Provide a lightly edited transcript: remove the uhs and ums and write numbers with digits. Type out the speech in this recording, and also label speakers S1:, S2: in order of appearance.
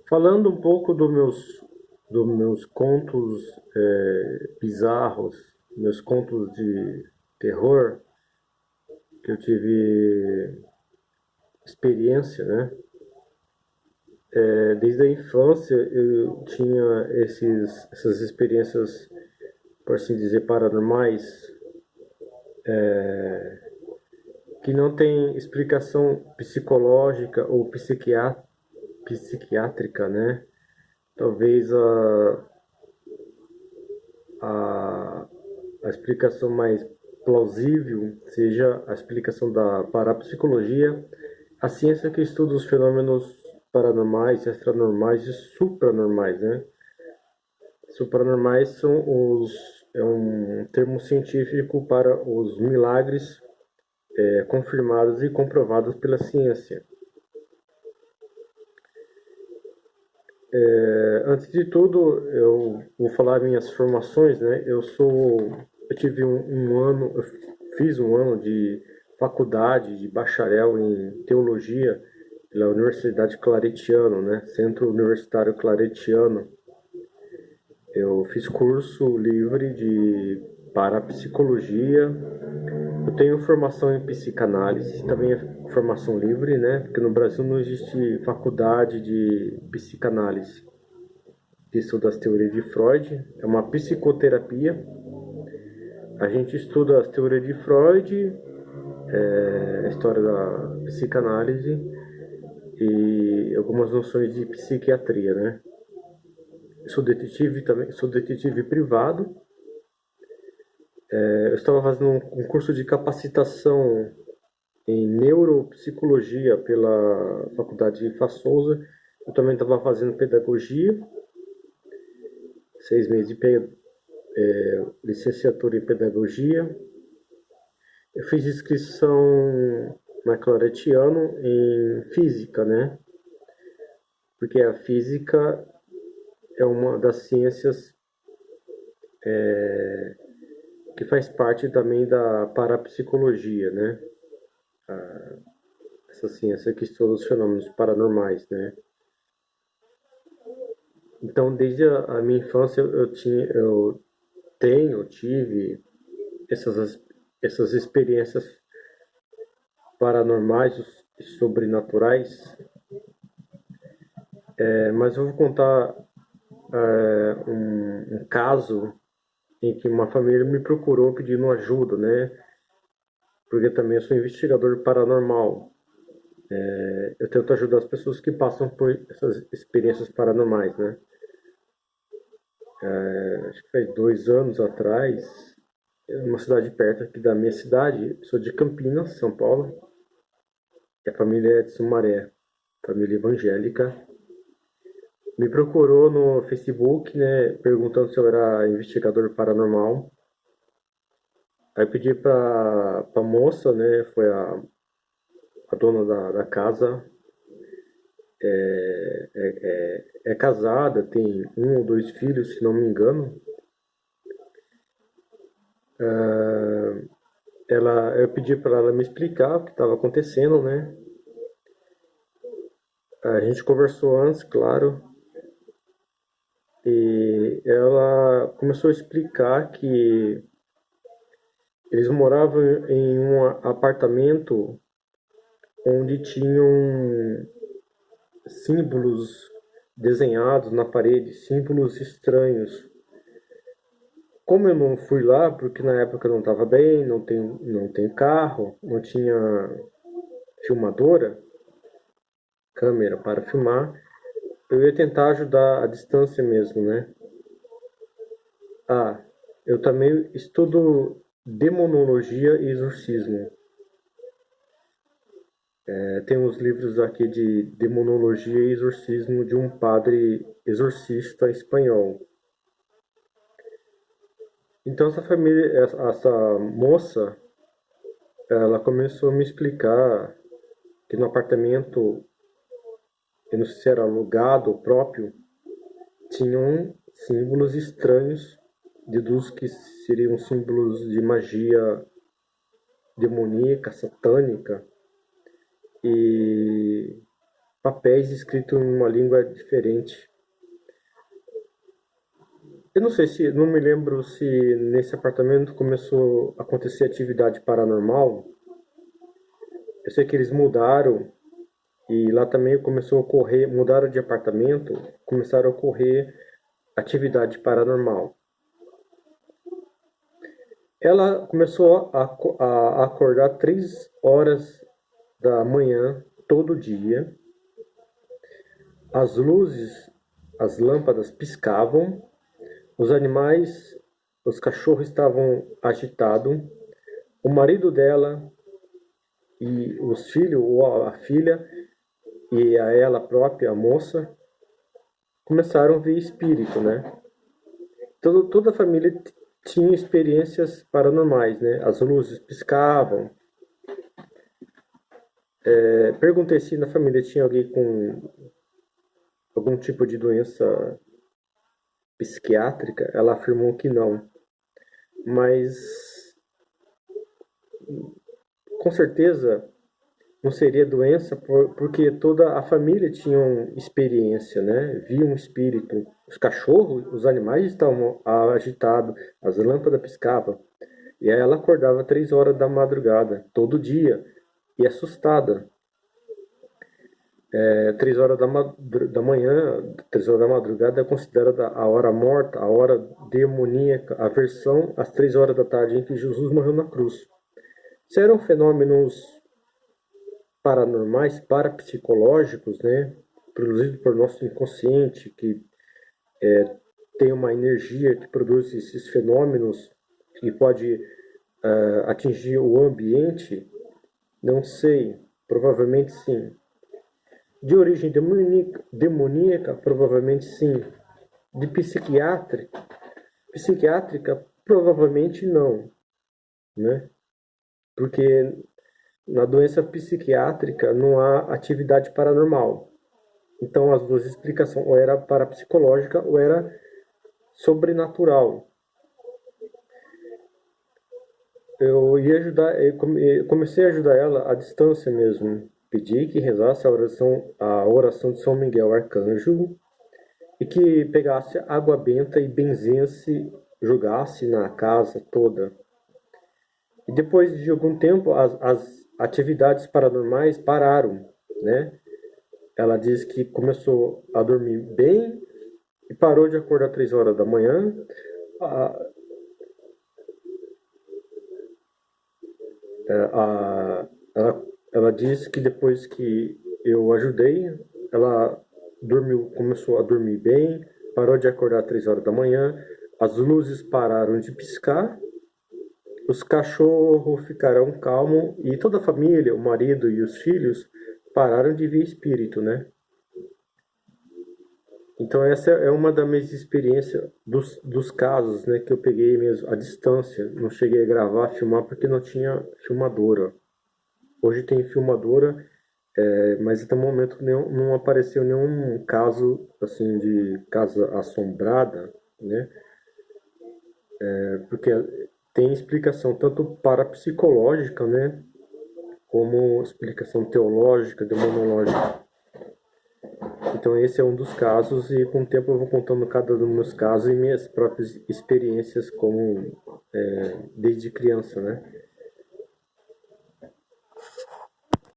S1: Falando um pouco dos meus contos bizarros, meus contos de terror, que eu tive experiência, né? Desde a infância eu tinha essas experiências, por assim dizer, paranormais, que não tem explicação psicológica ou psiquiátrica, né? Talvez a, a explicação mais plausível seja a explicação da parapsicologia, a ciência que estuda os fenômenos paranormais, extranormais e supranormais, né? Supranormais é um termo científico para os milagres confirmados e comprovados pela ciência. Antes de tudo, eu vou falar minhas formações, né? Eu tive um ano, eu fiz um ano de faculdade de bacharel em teologia pela Universidade Claretiano, né? Centro Universitário Claretiano. Eu fiz curso livre de parapsicologia. Eu tenho formação em psicanálise, também é formação livre, né? Porque no Brasil não existe faculdade de psicanálise, que estuda as teorias de Freud, é uma psicoterapia. A gente estuda as teorias de Freud, a história da psicanálise e algumas noções de psiquiatria, né? Eu sou detetive também, sou detetive privado. Eu estava fazendo um curso de capacitação em neuropsicologia pela Faculdade de Fa Souza. Eu também estava fazendo pedagogia, 6 meses de licenciatura em pedagogia. Eu fiz inscrição na Claretiano em física, né? Porque a física é uma das ciências que faz parte também da parapsicologia, né? Essa ciência que estuda os fenômenos paranormais, né? Então, desde a minha infância, tive essas experiências paranormais e sobrenaturais. Mas eu vou contar um caso em que uma família me procurou pedindo ajuda, né? Porque também eu sou investigador paranormal. Eu tento ajudar as pessoas que passam por essas experiências paranormais, né? Acho que faz 2 anos atrás, numa cidade perto aqui da minha cidade, sou de Campinas, São Paulo, e a família é de Sumaré, família evangélica. Me procurou no Facebook, né, perguntando se eu era investigador paranormal. Aí eu pedi pra moça, né, foi a dona da casa, é casada, tem 1 ou 2 filhos, se não me engano. Eu pedi para ela me explicar o que estava acontecendo, né? A gente conversou antes, claro, e ela começou a explicar que eles moravam em um apartamento onde tinham símbolos desenhados na parede, símbolos estranhos. Como eu não fui lá, porque na época eu não estava bem, não tenho carro, não tinha filmadora, câmera para filmar, eu ia tentar ajudar à distância mesmo, né? Ah, eu também estudo demonologia e exorcismo. Tem uns livros aqui de demonologia e exorcismo de um padre exorcista espanhol. Então essa família, essa moça, ela começou a me explicar que no apartamento, eu não sei se era alugado ou próprio, tinham símbolos estranhos, deduz que seriam símbolos de magia demoníaca, satânica, e papéis escritos em uma língua diferente. Eu não sei se, não me lembro se nesse apartamento começou a acontecer atividade paranormal. Eu sei que eles mudaram e lá também começou a ocorrer, mudaram de apartamento, começaram a ocorrer atividade paranormal. Ela começou a acordar 3 horas da manhã todo dia. As luzes, as lâmpadas piscavam, os animais, os cachorros estavam agitados. O marido dela e os filhos, ou a filha, e a ela própria, a moça, começaram a ver espírito, né? Toda a família tinha experiências paranormais, né? As luzes piscavam. Perguntei se na família tinha alguém com algum tipo de doença psiquiátrica. Ela afirmou que não. Mas com certeza não seria doença porque toda a família tinha experiência, né? Via um espírito. Os cachorros, os animais estavam agitados, as lâmpadas piscavam. E aí ela acordava 3 horas da madrugada, todo dia, e assustada. 3 horas da manhã, 3 horas da madrugada é considerada a hora morta, a hora demoníaca, a versão às 3 horas da tarde em que Jesus morreu na cruz. Isso eram fenômenos paranormais, parapsicológicos, né? Produzidos por nosso inconsciente, que tem uma energia que produz esses fenômenos e pode atingir o ambiente. Não sei, provavelmente sim. De origem demoníaca, provavelmente sim. De psiquiátrica, provavelmente não, né? Porque na doença psiquiátrica não há atividade paranormal. Então as duas explicações, ou era parapsicológica ou era sobrenatural. Eu comecei a ajudar ela à distância mesmo. Pedi que rezasse a oração de São Miguel Arcanjo e que pegasse água benta e benzesse, jogasse na casa toda. E depois de algum tempo, as atividades paranormais pararam, né? Ela diz que começou a dormir bem e parou de acordar 3 horas da manhã. A, ela disse que depois que eu ajudei, ela começou a dormir bem, parou de acordar 3 horas da manhã, as luzes pararam de piscar, os cachorros ficaram calmos e toda a família, o marido e os filhos, pararam de ver espírito, né? Então essa é uma das minhas experiências dos casos, né, que eu peguei mesmo à distância. Não cheguei a gravar, filmar porque não tinha filmadora. Hoje tem filmadora, mas até o momento não apareceu nenhum caso assim de casa assombrada, né? Porque tem explicação tanto parapsicológica, né, como explicação teológica, demonológica. Então esse é um dos casos e com o tempo eu vou contando cada um dos meus casos e minhas próprias experiências como desde criança, né?